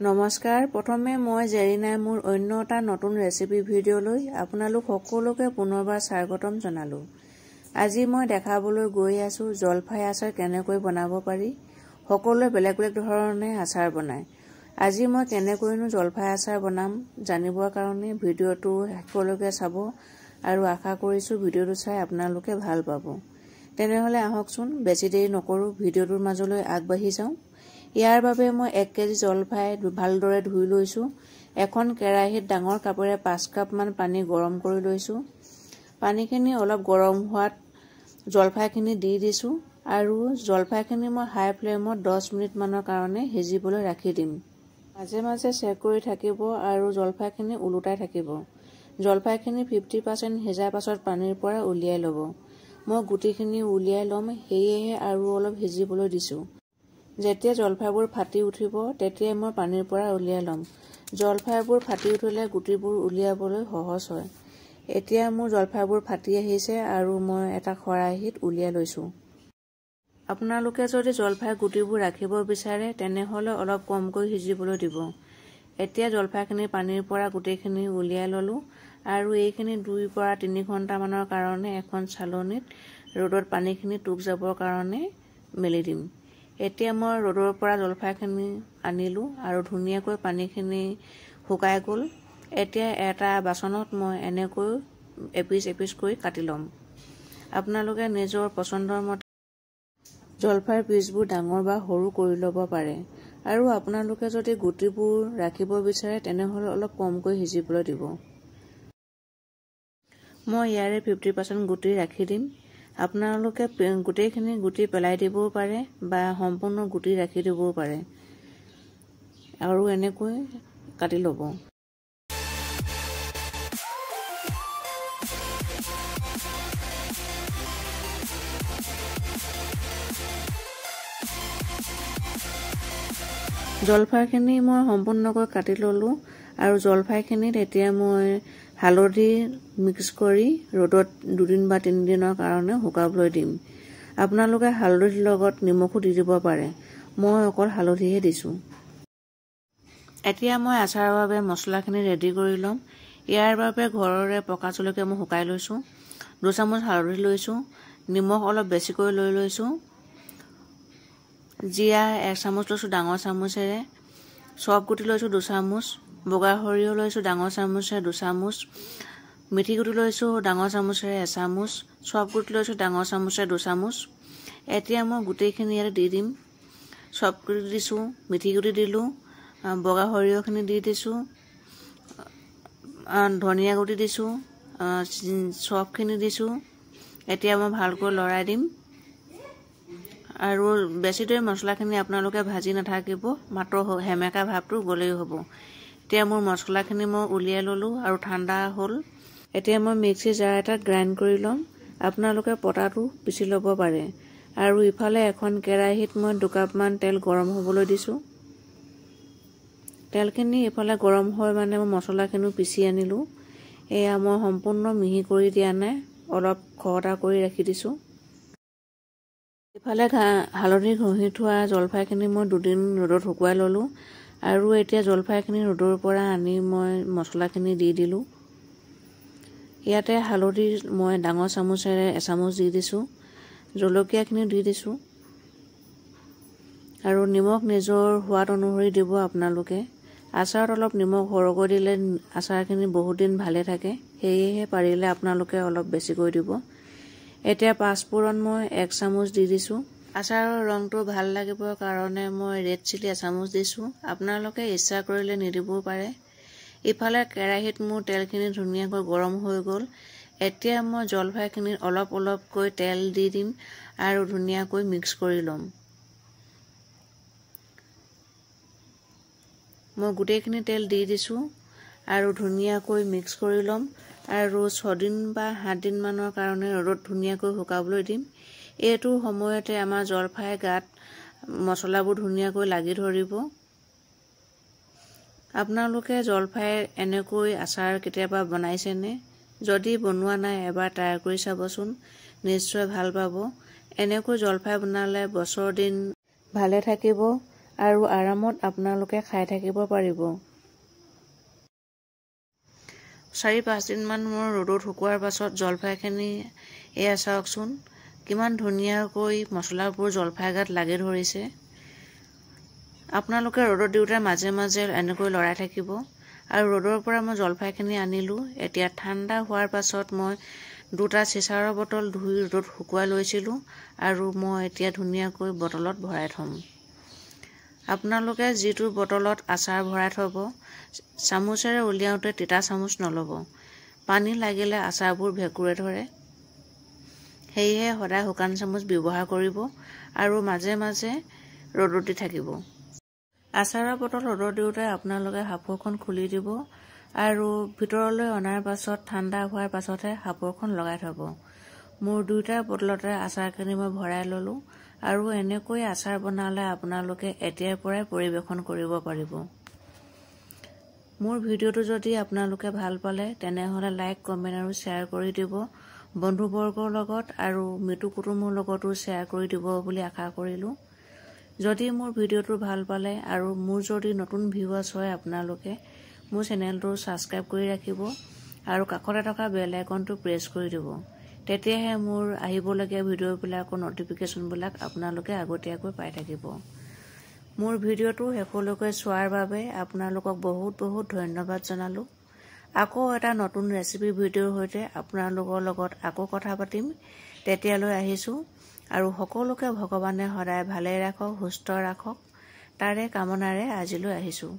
নমস্কাৰ প্ৰথমে মই জেৰিনাই মোৰ অন্য এটা নতুন ৰেচিপি ভিডিঅ'লৈ আপোনালোক সকলোকে পুনৰবাৰ স্বাগতম জনালোঁ। আজি মই দেখাবলৈ গৈ আছোঁ জলফাই আচাৰ কেনেকৈ বনাব পাৰি। সকলোৱে বেলেগ বেলেগ ধৰণে আচাৰ বনায়। আজি মই কেনেকৈনো জলফাই আচাৰ বনাম জানিবৰ কাৰণে ভিডিঅ'টো শেষলৈকে চাব আৰু আশা কৰিছোঁ ভিডিঅ'টো চাই আপোনালোকে ভাল পাব। তেনেহ'লে আহকচোন বেছি দেৰি নকৰোঁ, ভিডিঅ'টোৰ মাজলৈ আগবাঢ়ি যাওঁ। ইয়াৰ বাবে মই 1 কেজি জলফাই ভালদৰে ধুই লৈছোঁ। এখন কেৰাহীত ডাঙৰ কাপেৰে 5 কাপমান পানী গৰম কৰি লৈছোঁ। পানীখিনি অলপ গৰম হোৱাত জলফাইখিনি দি দিছোঁ আৰু জলফাইখিনি মই হাই ফ্লেমত 10 মিনিটমানৰ কাৰণে সিজিবলৈ ৰাখি দিম। মাজে মাজে চেক কৰি থাকিব আৰু জলফাইখিনি ওলোটাই থাকিব। জলফাইখিনি 50% সিজাৰ পাছত পানীৰ পৰা উলিয়াই ল'ব। মই গুটিখিনি উলিয়াই ল'ম, সেয়েহে আৰু অলপ সিজিবলৈ দিছোঁ। যেতিয়া জলফাইবোৰ ফাটি উঠিব তেতিয়াই মই পানীৰ পৰা উলিয়াই ল'ম। জলফাইবোৰ ফাটি উঠিলে গুটিবোৰ উলিয়াবলৈ সহজ হয়। এতিয়া মোৰ জলফাইবোৰ ফাটি আহিছে আৰু মই এটা খৰাহীত উলিয়াই লৈছোঁ। আপোনালোকে যদি জলফাই গুটিবোৰ ৰাখিব বিচাৰে তেনেহ'লে অলপ কমকৈ সিজিবলৈ দিব। এতিয়া জলফাইখিনি পানীৰ পৰা গোটেইখিনি উলিয়াই ল'লোঁ আৰু এইখিনি 2 পৰা 3 ঘণ্টামানৰ কাৰণে এখন চালনীত ৰ'দত পানীখিনি টুক যাবৰ কাৰণে মেলি দিম। এতিয়া মই ৰ'দৰ পৰা জলফাইখিনি আনিলোঁ আৰু ধুনীয়াকৈ পানীখিনি শুকাই গ'ল। এতিয়া এটা বাচনত মই এনেকৈ এপিচ এপিচকৈ কাটি ল'ম। আপোনালোকে নিজৰ পচন্দৰ মতে জলফাইৰ পিচবোৰ ডাঙৰ বা সৰু কৰি ল'ব পাৰে আৰু আপোনালোকে যদি গুটিবোৰ ৰাখিব বিচাৰে তেনেহ'লে অলপ কমকৈ সিজিবলৈ দিব। মই ইয়াৰে 50% গুটি ৰাখি দিম। আপোনালোকে গোটেইখিনি গুটি পেলাই দিবও পাৰে বা সম্পূৰ্ণ গুটি ৰাখি দিবও পাৰে আৰু এনেকৈ কাটি ল'ব। জলফাইখিনি মই সম্পূৰ্ণকৈ কাটি ল'লোঁ আৰু জলফাইখিনিত এতিয়া মই হালধি মিক্স কৰি ৰ'দত 2 দিন বা 3 দিনৰ কাৰণে শুকাবলৈ দিম। আপোনালোকে হালধিৰ লগত নিমখো দি দিব পাৰে। মই অকল হালধিহে দিছোঁ। এতিয়া মই আচাৰৰ বাবে মছলাখিনি ৰেডি কৰি ল'ম। ইয়াৰ বাবে ঘৰৰে পকা জলকীয়া মই শুকাই লৈছোঁ। 2 চামুচ হালধি লৈছোঁ। নিমখ অলপ বেছিকৈ লৈ লৈছোঁ। জিৰা 1 চামুচ লৈছোঁ ডাঙৰ চামুচেৰে। চফ গুটি লৈছোঁ 2 চামুচ। বগা সৰিয়হ লৈছোঁ ডাঙৰ চামুচেৰে 2 চামুচ। মিঠি গুটি লৈছোঁ ডাঙৰ চামুচেৰে 1 চামুচ। চফ গুটি লৈছোঁ ডাঙৰ চামুচেৰে 2 চামুচ। এতিয়া মই গোটেইখিনি ইয়াত দি দিম। চফ গুটি দিছোঁ, মিঠি গুটি দিলোঁ, বগা সৰিয়হখিনি দি দিছোঁ, ধনিয়া গুটি দিছোঁ, চফখিনি দিছোঁ। এতিয়া মই ভালকৈ লৰাই দিম আৰু বেছি দেৰি মছলাখিনি আপোনালোকে ভাজি নাথাকিব, মাত্ৰ সেমেকা ভাৱটো গ'লেই হ'ব। এতিয়া মোৰ মছলাখিনি মই উলিয়াই ল'লোঁ আৰু ঠাণ্ডা হ'ল। এতিয়া মই মিক্সি জাৰ এটাত গ্ৰাইণ্ড কৰি ল'ম। আপোনালোকে পটাটো পিচি ল'ব পাৰে আৰু ইফালে এখন কেৰাহীত মই 2 কাপমান তেল গৰম হ'বলৈ দিছোঁ। তেলখিনি ইফালে গৰম হয় মানে মই মছলাখিনিও পিচি আনিলোঁ। এয়া মই সম্পূৰ্ণ মিহি কৰি দিয়া নাই, অলপ খহটা কৰি ৰাখি দিছোঁ। ইফালে হালধি ঘঁহি থোৱা জলফাইখিনি মই 2 দিন ৰ'দত শুকুৱাই ল'লোঁ আৰু এতিয়া জলফাইখিনি ৰ'দৰ পৰা আনি মই মছলাখিনি দি দিলোঁ। ইয়াতে হালধি মই ডাঙৰ চামুচেৰে 1 চামুচ দি দিছোঁ। জলকীয়াখিনি দি দিছোঁ আৰু নিমখ নিজৰ সোৱাদ অনুসৰি দিব আপোনালোকে। আচাৰত অলপ নিমখ সৰহকৈ দিলে আচাৰখিনি বহুত দিন ভালে থাকে, সেয়েহে পাৰিলে আপোনালোকে অলপ বেছিকৈ দিব। এতিয়া পাঁচফোৰণ মই 1 চামুচ দি দিছোঁ। আচাৰৰ ৰংটো ভাল লাগিবৰ কাৰণে মই ৰেড চিলি 1 চামুচ দিছোঁ। আপোনালোকে ইচ্ছা কৰিলে নিদিবও পাৰে। ইফালে কেৰাহীত মোৰ তেলখিনি ধুনীয়াকৈ গৰম হৈ গ'ল। এতিয়া মই জলফাইখিনিত অলপ অলপকৈ তেল দি দিম আৰু ধুনীয়াকৈ মিক্স কৰি ল'ম। মই গোটেইখিনি তেল দি দিছোঁ আৰু ধুনীয়াকৈ মিক্স কৰি ল'ম আৰু 6 দিন বা 7 দিনমানৰ কাৰণে ৰ'দত ধুনীয়াকৈ শুকাবলৈ দিম। এইটো সময়তে আমাৰ জলফাই গাত মছলাবোৰ ধুনীয়াকৈ লাগি ধৰিব। আপোনালোকে জলফাই এনেকৈ আচাৰ কেতিয়াবা বনাইছেনে? যদি বনোৱা নাই এবাৰ ট্ৰাই কৰি চাবচোন, নিশ্চয় ভাল পাব। এনেকৈ জলফাই বনালে বছৰ দিন ভালে থাকিব আৰু আৰামত আপোনালোকে খাই থাকিব পাৰিব। 4-5 দিনমান মোৰ ৰ'দত শুকোৱাৰ পাছত জলফাইখিনি এয়া চাওকচোন কিমান ধুনীয়াকৈ মছলাবোৰ জলফাই গাত লাগি ধৰিছে। আপোনালোকে ৰ'দত দিওঁতে মাজে মাজে এনেকৈ লৰাই থাকিব। আৰু ৰ'দৰ পৰা মই জলফাইখিনি আনিলোঁ। এতিয়া ঠাণ্ডা হোৱাৰ পাছত মই 2টা চিচাৰৰ বটল ধুই ৰ'দত শুকুৱাই লৈছিলোঁ আৰু মই এতিয়া ধুনীয়াকৈ বটলত ভৰাই থ'ম। আপোনালোকে যিটো বটলত আচাৰ ভৰাই থ'ব চামুচেৰে উলিয়াওঁতে তিতা চামুচ নল'ব। পানী লাগিলে আচাৰবোৰ ভেঁকুৰে ধৰে। সেয়েহে সদায় শুকান চামুচ ব্যৱহাৰ কৰিব আৰু মাজে মাজে ৰ'দত দি থাকিব। আচাৰৰ বটল ৰ'দত দিওঁতে আপোনালোকে সাঁফৰখন খুলি দিব আৰু ভিতৰলৈ অনাৰ পাছত ঠাণ্ডা হোৱাৰ পাছতহে সাঁফৰখন লগাই থ'ব। মোৰ 2টা বটলতে আচাৰখিনি মই ভৰাই ল'লোঁ আৰু এনেকৈ আচাৰ বনালে আপোনালোকে এতিয়াৰ পৰাই পৰিৱেশন কৰিব পাৰিব। মোৰ ভিডিঅ'টো যদি আপোনালোকে ভাল পালে তেনেহ'লে লাইক, কমেণ্ট আৰু শ্বেয়াৰ কৰি দিব। বন্ধুবৰ্গৰ লগত আৰু মিত্ৰ কুটুমৰ লগতো শ্বেয়াৰ কৰি দিব বুলি আশা কৰিলোঁ। যদি মোৰ ভিডিঅ'টো ভাল পালে আৰু মোৰ যদি নতুন ভিউৱাৰ্ছ হয় আপোনালোকে মোৰ চেনেলটো ছাবস্ক্ৰাইব কৰি ৰাখিব আৰু কাষতে থকা বেল আইকনটো প্ৰেছ কৰি দিব। তেতিয়াহে মোৰ আহিবলগীয়া ভিডিঅ'বিলাকৰ নটিফিকেশ্যনবিলাক আপোনালোকে আগতীয়াকৈ পাই থাকিব। মোৰ ভিডিঅ'টো শেষলৈকে চোৱাৰ বাবে আপোনালোকক বহুত বহুত ধন্যবাদ জনালোঁ। আকৌ এটা নতুন ৰেচিপি ভিডিঅ'ৰ সৈতে আপোনালোকৰ লগত আকৌ কথা পাতিম। তেতিয়ালৈ আহিছোঁ আৰু সকলোকে ভগৱানে সদায় ভালে ৰাখক, সুস্থ ৰাখক তাৰে কামনাৰে আজিলৈ আহিছোঁ।